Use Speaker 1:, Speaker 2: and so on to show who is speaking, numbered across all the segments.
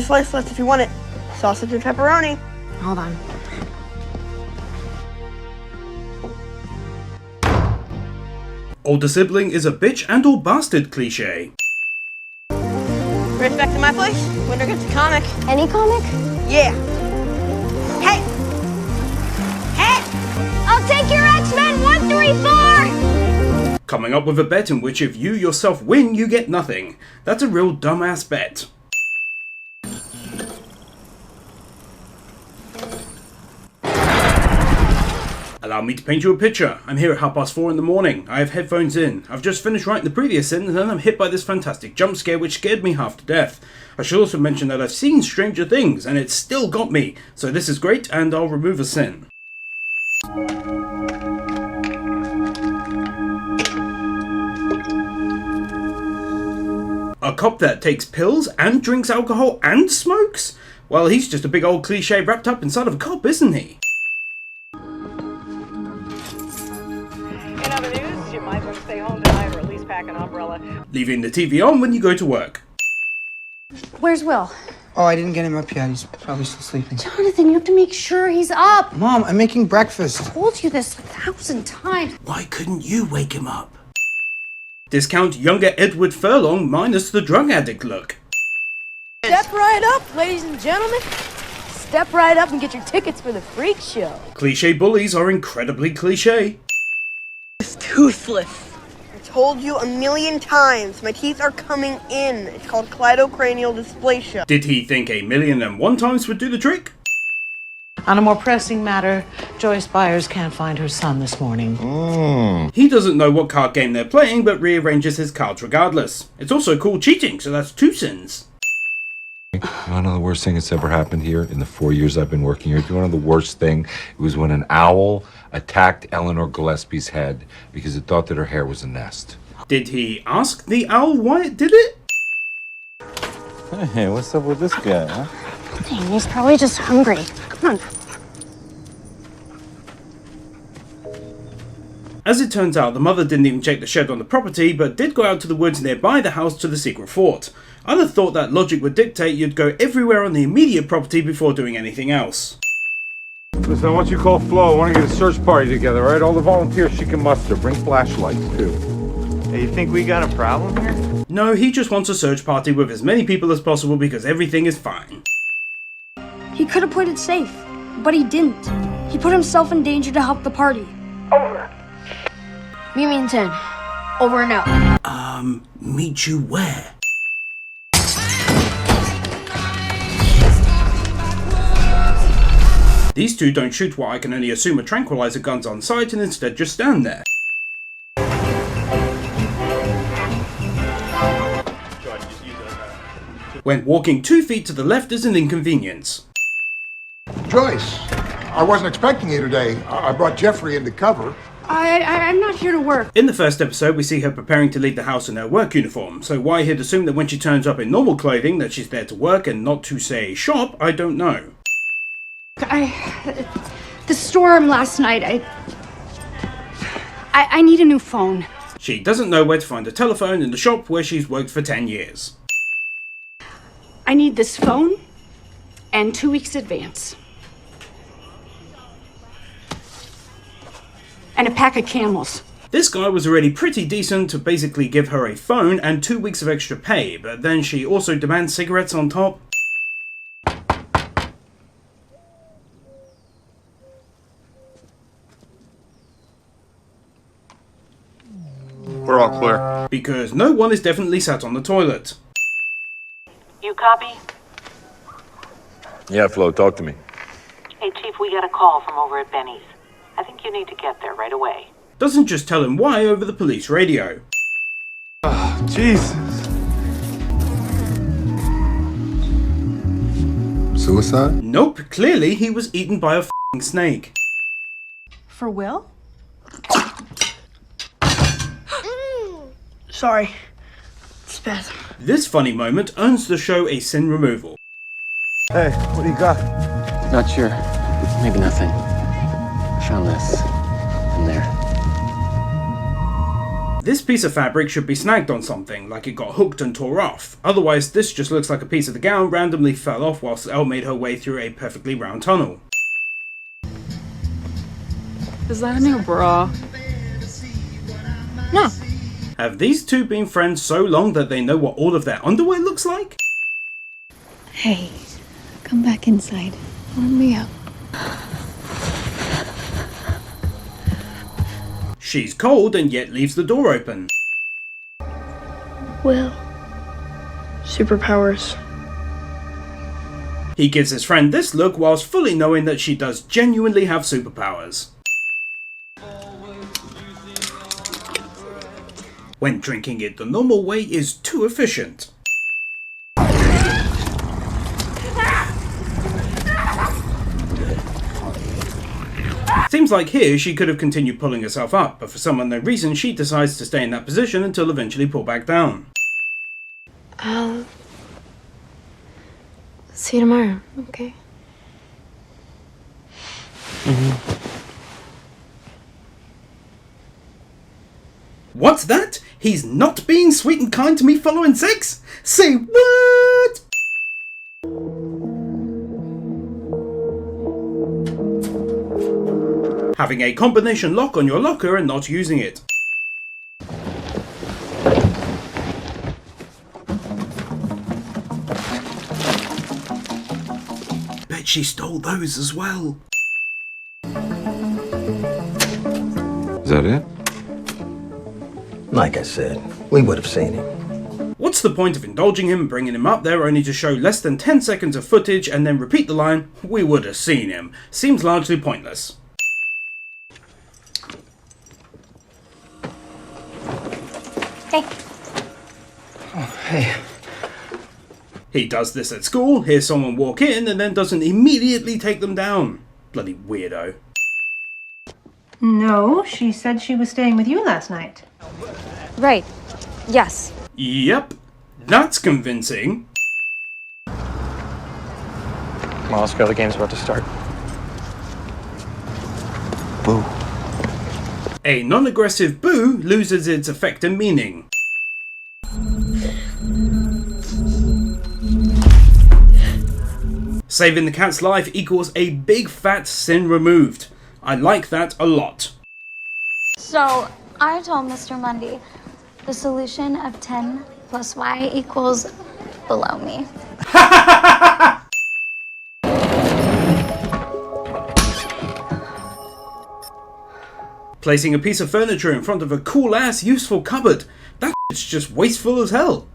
Speaker 1: slice left if you want it. Sausage and pepperoni.
Speaker 2: Hold on.
Speaker 3: Older sibling is a bitch and or bastard cliche.
Speaker 1: Right back to my place. Winter gets a comic.
Speaker 2: Any comic?
Speaker 1: Yeah. Hey! Hey!
Speaker 2: I'll take your X-Men 134!
Speaker 3: Coming up with a bet in which if you yourself win, you get nothing. That's a real dumbass bet. Allow me to paint you a picture. I'm here at 4:30 in the morning. I have headphones in. I've just finished writing the previous sentence and then I'm hit by this fantastic jump scare which scared me half to death. I should also mention that I've seen Stranger Things and it still got me. So this is great and I'll remove a sin. A cop that takes pills and drinks alcohol and smokes? Well, he's just a big old cliche wrapped up inside of a cop, isn't he?
Speaker 4: In other news, you might want to stay home tonight or at least pack an umbrella.
Speaker 3: Leaving the TV on when you go to work.
Speaker 2: Where's Will?
Speaker 5: Oh, I didn't get him up yet. He's probably still sleeping.
Speaker 2: Jonathan, you have to make sure he's up.
Speaker 5: Mom, I'm making breakfast.
Speaker 2: I told you this 1,000 times.
Speaker 3: Why couldn't you wake him up? Discount younger Edward Furlong minus the drug addict look.
Speaker 6: Step right up, ladies and gentlemen. Step right up and get your tickets for the freak show.
Speaker 3: Cliche bullies are incredibly cliche.
Speaker 1: It's toothless. I told you 1,000,000 times. My teeth are coming in. It's called cleidocranial dysplasia.
Speaker 3: Did he think 1,000,001 times would do the trick?
Speaker 7: On a more pressing matter, Joyce Byers can't find her son this morning.
Speaker 3: He doesn't know what card game they're playing, but rearranges his cards regardless. It's also called cheating, so that's 2 sins.
Speaker 8: You want to know the worst thing that's ever happened here in the 4 years I've been working here? Do you want to know the worst thing? It was when an owl attacked Eleanor Gillespie's head because it thought that her hair was a nest.
Speaker 3: Did he ask the owl why it did it?
Speaker 9: Hey, what's up with this guy, huh?
Speaker 2: Dang, he's probably just hungry. Come on.
Speaker 3: As it turns out, the mother didn't even check the shed on the property, but did go out to the woods nearby the house to the secret fort. I'd have thought that logic would dictate you'd go everywhere on the immediate property before doing anything else.
Speaker 9: Listen, I want you to call Flo. I want to get a search party together, all right? All the volunteers she can muster. Bring flashlights, too.
Speaker 10: Hey, you think we got a problem here?
Speaker 3: No, he just wants a search party with as many people as possible because everything is fine.
Speaker 11: He could have played it safe, but he didn't. He put himself in danger to help the party.
Speaker 1: Over.
Speaker 11: Meet me in 10. Over and out.
Speaker 3: Meet you where? These two don't shoot what I can only assume are tranquilizer guns on site and instead just stand there. When walking 2 feet to the left is an inconvenience.
Speaker 12: Joyce, I wasn't expecting you today. I brought Jeffrey in to cover.
Speaker 11: I'm not here to work.
Speaker 3: In the first episode, we see her preparing to leave the house in her work uniform, so why he'd assume that when she turns up in normal clothing that she's there to work and not to, say, shop, I don't know.
Speaker 11: The storm last night, I need a new phone.
Speaker 3: She doesn't know where to find a telephone in the shop where she's worked for 10 years.
Speaker 11: I need this phone and 2 weeks advance. And a pack of Camels.
Speaker 3: This guy was already pretty decent to basically give her a phone and 2 weeks of extra pay, but then she also demands cigarettes on top.
Speaker 10: We're all clear.
Speaker 3: Because no one is definitely sat on the toilet.
Speaker 7: You copy?
Speaker 8: Yeah, Flo, talk to me.
Speaker 7: Hey, Chief, we got a call from over at Benny's. I think you need to get there right away.
Speaker 3: Doesn't just tell him why over the police radio.
Speaker 10: Oh, Jesus.
Speaker 12: Suicide?
Speaker 3: Nope, clearly he was eaten by a f***ing snake.
Speaker 11: For Will?
Speaker 1: Sorry. Spasm.
Speaker 3: This funny moment earns the show a sin removal.
Speaker 9: Hey, what do you got?
Speaker 13: Not sure. Maybe nothing. I found this in there.
Speaker 3: This piece of fabric should be snagged on something, like it got hooked and tore off. Otherwise, this just looks like a piece of the gown randomly fell off whilst Elle made her way through a perfectly round tunnel.
Speaker 14: Is that a new bra?
Speaker 6: No.
Speaker 3: Have these two been friends so long that they know what all of their underwear looks like?
Speaker 15: Hey, come back inside. Warm me up.
Speaker 3: She's cold and yet leaves the door open.
Speaker 11: Will. Superpowers.
Speaker 3: He gives his friend this look whilst fully knowing that she does genuinely have superpowers. When drinking it the normal way is too efficient. Seems like here she could have continued pulling herself up, but for some unknown reason she decides to stay in that position until eventually pull back down.
Speaker 15: I'll see you tomorrow, okay?
Speaker 3: What's that? He's not being sweet and kind to me following sex? Say what? Having a combination lock on your locker and not using it. Bet she stole those as well.
Speaker 8: Is that it?
Speaker 16: Like I said, we would have seen him.
Speaker 3: What's the point of indulging him and bringing him up there only to show less than 10 seconds of footage and then repeat the line, "We would have seen him"? Seems largely pointless.
Speaker 2: Hey.
Speaker 16: Oh, hey.
Speaker 3: He does this at school, hears someone walk in, and then doesn't immediately take them down. Bloody weirdo.
Speaker 17: No, she said she was staying with you last night.
Speaker 11: Right. Yes.
Speaker 3: Yep, that's convincing.
Speaker 13: Come on, let's go. The game's about to start.
Speaker 16: Boo.
Speaker 3: A non-aggressive boo loses its effect and meaning. Saving the cat's life equals a big fat sin removed. I like that a lot.
Speaker 18: So, I told Mr. Mundy the solution of 10 plus y equals below me.
Speaker 3: Placing a piece of furniture in front of a cool-ass useful cupboard. That shit's just wasteful as hell.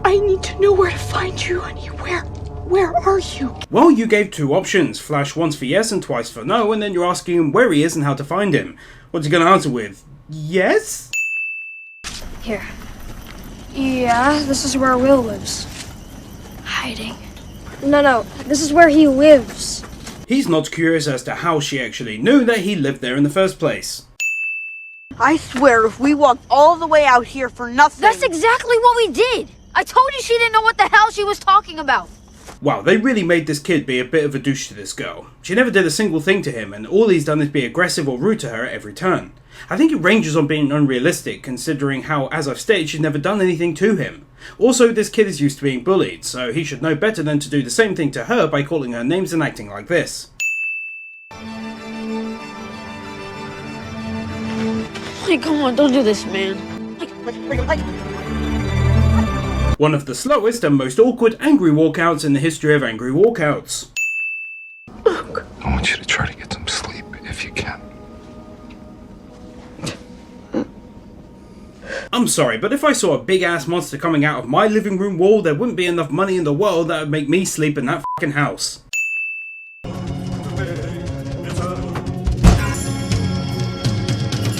Speaker 19: I need to know where to find you, honey. Where are you?
Speaker 3: Well, you gave two options. Flash once for yes and twice for no, and then you're asking him where he is and how to find him. What's he gonna answer with? Yes?
Speaker 11: Here. Yeah, this is where Will lives. Hiding. No, this is where he lives.
Speaker 3: He's not curious as to how she actually knew that he lived there in the first place.
Speaker 1: I swear, if we walked all the way out here for nothing...
Speaker 6: That's exactly what we did! I told you she didn't know what the hell she was talking about!
Speaker 3: Wow, they really made this kid be a bit of a douche to this girl. She never did a single thing to him, and all he's done is be aggressive or rude to her at every turn. I think it ranges on being unrealistic, considering how, as I've stated, she's never done anything to him. Also, this kid is used to being bullied, so he should know better than to do the same thing to her by calling her names and acting like this.
Speaker 6: Hey, come on, don't do this, man.
Speaker 3: One of the slowest and most awkward angry walkouts in the history of angry walkouts.
Speaker 8: I want you to try to get some sleep if you can.
Speaker 3: I'm sorry, but if I saw a big ass monster coming out of my living room wall, there wouldn't be enough money in the world that would make me sleep in that fucking house.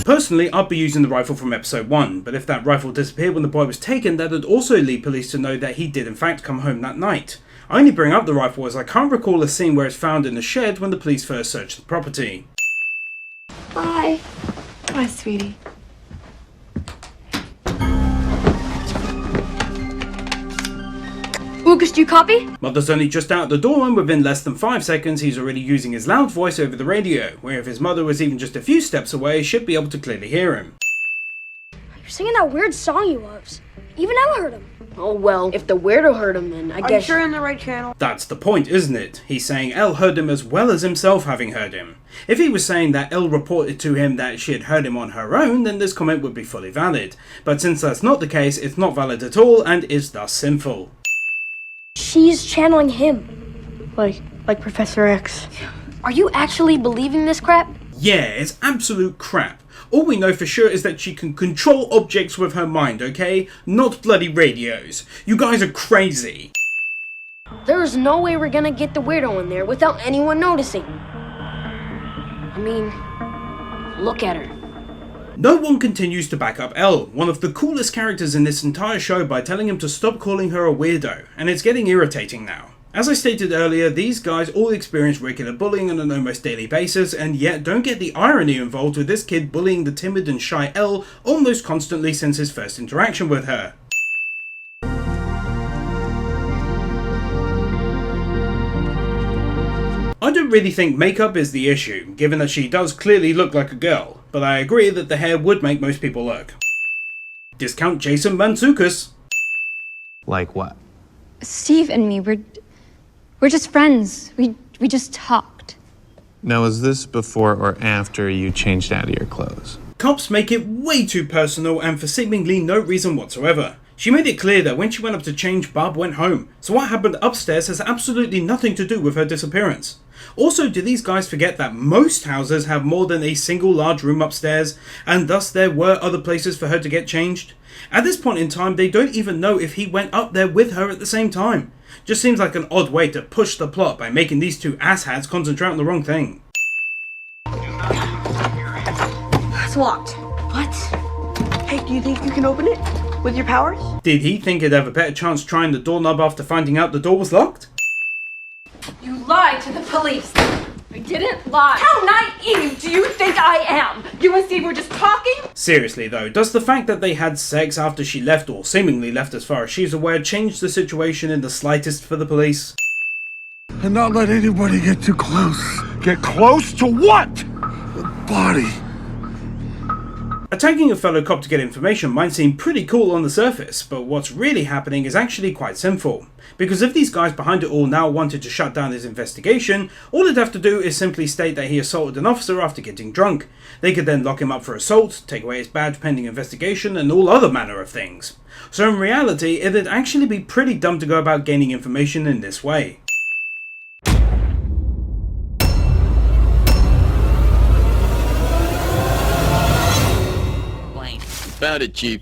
Speaker 3: Personally, I'd be using the rifle from episode 1, but if that rifle disappeared when the boy was taken, that would also lead police to know that he did in fact come home that night. I only bring up the rifle as I can't recall a scene where it's found in the shed when the police first searched the property.
Speaker 15: Bye. Bye, sweetie.
Speaker 11: Lucas, do you copy?
Speaker 3: Mother's only just out the door, and within less than 5 seconds he's already using his loud voice over the radio, where if his mother was even just a few steps away, she'd be able to clearly hear him.
Speaker 11: You're singing that weird song he loves. Even Ella heard him.
Speaker 6: Oh, well, if the weirdo heard him, then I guess
Speaker 1: you're in the right channel.
Speaker 3: That's the point, isn't it? He's saying Elle heard him as well as himself having heard him. If he was saying that Elle reported to him that she had heard him on her own, then this comment would be fully valid. But since that's not the case, it's not valid at all and is thus sinful.
Speaker 11: She's channeling him.
Speaker 1: Like Professor X.
Speaker 6: Are you actually believing this crap?
Speaker 3: Yeah, it's absolute crap. All we know for sure is that she can control objects with her mind, okay? Not bloody radios. You guys are crazy.
Speaker 6: There's no way we're gonna get the weirdo in there without anyone noticing. I mean, look at her.
Speaker 3: No one continues to back up Elle, one of the coolest characters in this entire show, by telling him to stop calling her a weirdo, and it's getting irritating now. As I stated earlier, these guys all experience regular bullying on an almost daily basis, and yet don't get the irony involved with this kid bullying the timid and shy Elle almost constantly since his first interaction with her. I don't really think makeup is the issue, given that she does clearly look like a girl, but I agree that the hair would make most people look. Discount Jason Mantzoukas.
Speaker 13: Like what?
Speaker 15: Steve and me, we're just friends. We just talked.
Speaker 13: Now, was this before or after you changed out of your clothes?
Speaker 3: Cops make it way too personal and for seemingly no reason whatsoever. She made it clear that when she went up to change, Barb went home, so what happened upstairs has absolutely nothing to do with her disappearance. Also, do these guys forget that most houses have more than a single large room upstairs, and thus there were other places for her to get changed? At this point in time, they don't even know if he went up there with her at the same time. Just seems like an odd way to push the plot by making these two asshats concentrate on the wrong thing.
Speaker 1: It's locked. What? Hey, do you think you can open it? With your powers?
Speaker 3: Did he think he'd have a better chance trying the doorknob after finding out the door was locked?
Speaker 19: You lied to the police. I didn't lie. How naive do you think I am? You and Steve were just talking?
Speaker 3: Seriously though, does the fact that they had sex after she left, or seemingly left as far as she's aware, change the situation in the slightest for the police?
Speaker 9: And not let anybody get too close. Get close to what? The body.
Speaker 3: Attacking a fellow cop to get information might seem pretty cool on the surface, but what's really happening is actually quite sinful. Because if these guys behind it all now wanted to shut down his investigation, all they'd have to do is simply state that he assaulted an officer after getting drunk. They could then lock him up for assault, take away his badge pending investigation, and all other manner of things. So in reality, it'd actually be pretty dumb to go about gaining information in this way.
Speaker 20: Found it, Chief.